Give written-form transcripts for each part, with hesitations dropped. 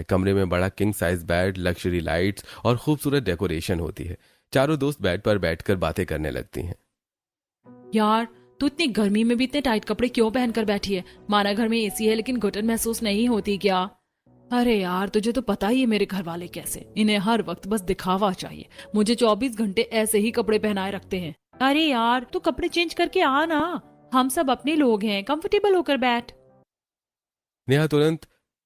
कमरे में बड़ा king size bed, luxury lights और खूबसूरत डेकोरेशन होती है। चारों दोस्त बेड पर बैठकर बातें करने लगती हैं। यार, तू इतनी गर्मी में भी इतने टाइट कपड़े क्यों पहनकर बैठी है? माना घर में एसी है लेकिन घुटन महसूस नहीं होती क्या? अरे यार, तुझे तो पता ही है मेरे घर वाले कैसे, इन्हें हर वक्त बस दिखावा चाहिए। मुझे 24 घंटे ऐसे ही कपड़े पहनाए रखते हैं। अरे यार, तू कपड़े चेंज करके आ ना, हम सब अपने लोग हैं, कंफर्टेबल होकर बैठ। नेहा तुरंत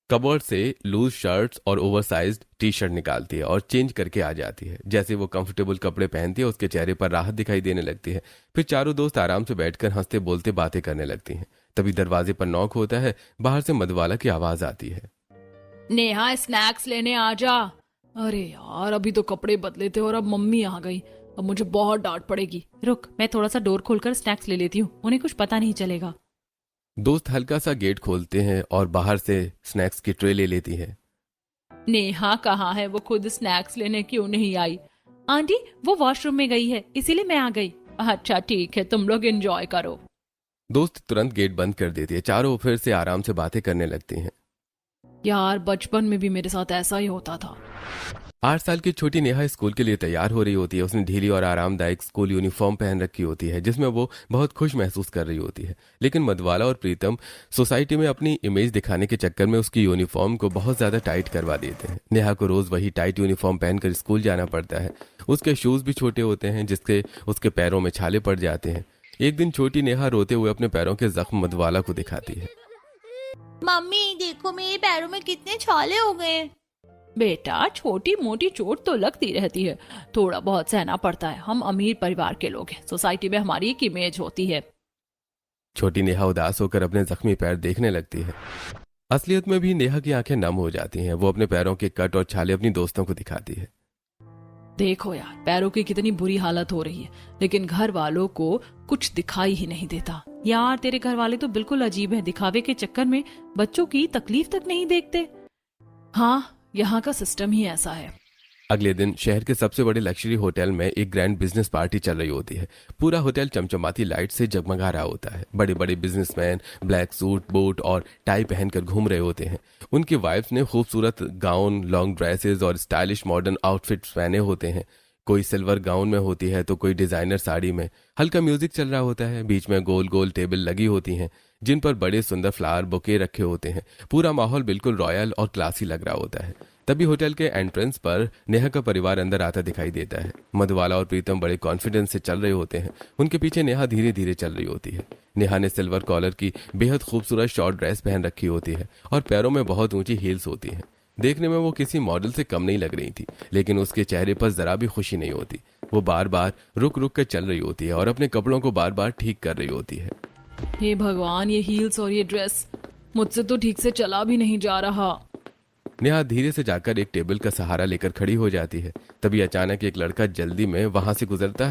कबर्ड से लूज शर्ट्स और ओवरसाइज्ड टी शर्ट निकालती है और चेंज करके आ जाती है। जैसे वो कंफर्टेबल कपड़े पहनती है, उसके चेहरे पर राहत दिखाई देने लगती है। फिर चारों दोस्त आराम से बैठकर हंसते बोलते बातें करने लगती हैं। तभी दरवाजे पर नॉक होता है। बाहर से मधुबाला की आवाज आती है। नेहा, स्नैक्स लेने आ जा। अरे यार, अभी तो कपड़े बदले थे और अब मम्मी आ गई। अब मुझे बहुत डांट पड़ेगी। रुक, मैं थोड़ा सा डोर खोलकर स्नैक्स ले लेती हूँ, उन्हें कुछ पता नहीं चलेगा। दोस्त हल्का सा गेट खोलते हैं और बाहर से स्नैक्स की ट्रे ले लेती है। नेहा कहाँ है? वो खुद स्नैक्स लेने क्यों नहीं आई? आंटी, वो वॉशरूम में गई है, इसीलिए मैं आ गई। अच्छा ठीक है, तुम लोग एंजॉय करो। दोस्त तुरंत गेट बंद कर देती है। चारों फिर से आराम से बातें करने लगती हैं। यार, बचपन में भी मेरे साथ ऐसा ही होता था। 8 साल की छोटी नेहा स्कूल के लिए तैयार हो रही होती है। उसने ढीली और आरामदायक स्कूल यूनिफॉर्म पहन रखी होती है, जिसमें वो बहुत खुश महसूस कर रही होती है। लेकिन मधुबाला और प्रीतम सोसाइटी में अपनी इमेज दिखाने के चक्कर में उसकी यूनिफॉर्म को बहुत ज्यादा टाइट करवा देते हैं। नेहा को रोज वही टाइट यूनिफॉर्म पहनकर स्कूल जाना पड़ता है। उसके शूज भी छोटे होते हैं, जिससे उसके पैरों में छाले पड़ जाते हैं। एक दिन छोटी नेहा रोते हुए अपने पैरों के जख्म मधुबाला को दिखाती है। मम्मी देखो, मेरे पैरों में कितने छाले हो गए। बेटा, छोटी मोटी चोट तो लगती रहती है, थोड़ा बहुत सहना पड़ता है। हम अमीर परिवार के लोग हैं, सोसाइटी में हमारी एक इमेज होती है। छोटी नेहा उदास होकर अपने जख्मी पैर देखने लगती है। असलियत में भी नेहा की आंखें नम हो जाती हैं। वो अपने पैरों के कट और छाले अपनी दोस्तों को दिखाती है। देखो यार, पैरों की कितनी बुरी हालत हो रही है, लेकिन घर वालों को कुछ दिखाई ही नहीं देता। यार, तेरे घर वाले तो बिल्कुल अजीब है, दिखावे के चक्कर में बच्चों की तकलीफ तक नहीं देखते। हाँ, यहाँ का सिस्टम ही ऐसा है। अगले दिन शहर के सबसे बड़े लग्जरी होटल में एक ग्रैंड बिजनेस पार्टी चल रही होती है। पूरा होटल चमचमाती लाइट से जगमगा रहा होता है। बड़े बड़े बिजनेसमैन ब्लैक सूट, बूट और टाई पहनकर घूम रहे होते हैं। उनकी वाइफ्स ने खूबसूरत गाउन, लॉन्ग ड्रेसेस और स्टाइलिश मॉडर्न आउटफिट्स पहने होते हैं। कोई सिल्वर गाउन में होती है तो कोई डिजाइनर साड़ी में। हल्का म्यूजिक चल रहा होता है। बीच में गोल गोल टेबल लगी होती हैं, जिन पर बड़े सुंदर फ्लावर बुके रखे होते हैं। पूरा माहौल बिल्कुल रॉयल और क्लासी लग रहा होता है। तभी होटल के एंट्रेंस पर नेहा का परिवार अंदर आता दिखाई देता है। मधुबाला और प्रीतम बड़े कॉन्फिडेंस से चल रहे होते हैं। उनके पीछे नेहा धीरे धीरे चल रही होती है। नेहा ने सिल्वर कॉलर की बेहद खूबसूरत शॉर्ट ड्रेस पहन रखी होती है और पैरों में बहुत ऊंची हील्स होती हैं। देखने में वो किसी मॉडल से कम नहीं लग रही थी, लेकिन उसके चेहरे पर जरा भी खुशी नहीं होती। वो बार बार रुक रुक कर चल रही होती है और अपने कपड़ों को बार बार ठीक कर रही होती है। हे भगवान, ये हील्स और ये ड्रेस, मुझसे तो ठीक से चला भी नहीं जा रहा। नेहा धीरे से जाकर एक टेबल का सहारा लेकर खड़ी हो जाती है। तभी अचानक एक लड़का जल्दी में वहां से गुजरता है